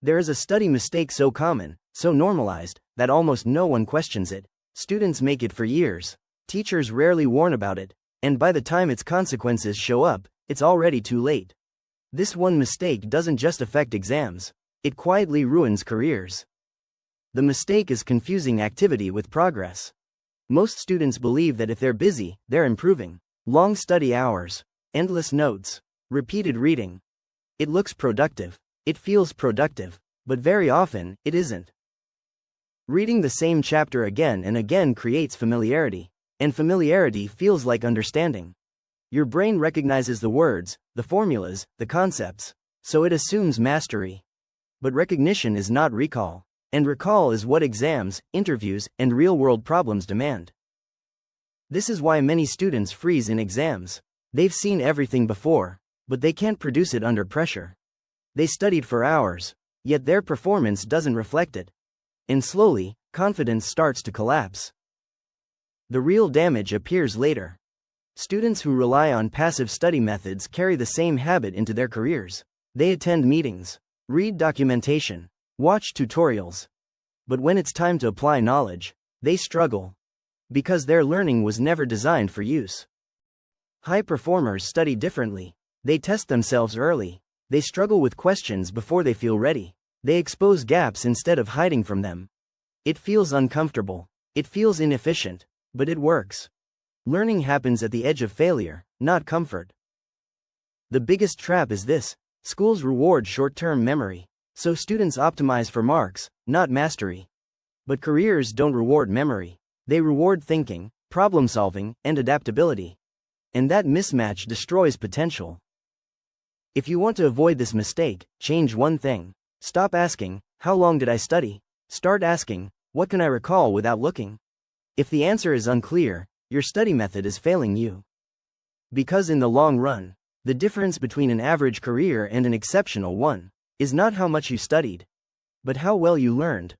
There is a study mistake so common, so normalized, that almost no one questions it. Students make it for years. Teachers rarely warn about it, and by the time its consequences show up, it's already too late. This one mistake doesn't just affect exams, it quietly ruins careers. The mistake is confusing activity with progress. Most students believe that if they're busy, they're improving. Long study hours, endless notes, repeated reading. It looks productive, it feels productive, but very often, it isn't. Reading the same chapter again and again creates familiarity, and familiarity feels like understanding. Your brain recognizes the words, the formulas, the concepts, so it assumes mastery. But recognition is not recall, and recall is what exams, interviews, and real-world problems demand. This is why many students freeze in exams. They've seen everything before, but they can't produce it under pressure. They studied for hours, yet their performance doesn't reflect it. And slowly, confidence starts to collapse. The real damage appears later. Students who rely on passive study methods carry the same habit into their careers. They attend meetings, read documentation, watch tutorials. But when it's time to apply knowledge, they struggle. Because their learning was never designed for use. High performers study differently. They test themselves early. They struggle with questions before they feel ready. They expose gaps instead of hiding from them. It feels uncomfortable. It feels inefficient, but it works. Learning happens at the edge of failure, not comfort. The biggest trap is this: schools reward short-term memory, so students optimize for marks, not mastery. But careers don't reward memory. They reward thinking, problem-solving, and adaptability. And that mismatch destroys potential. If you want to avoid this mistake, change one thing. Stop asking, "How long did I study?" Start asking, "What can I recall without looking?" If the answer is unclear, your study method is failing you. Because in the long run, the difference between an average career and an exceptional one is not how much you studied, but how well you learned.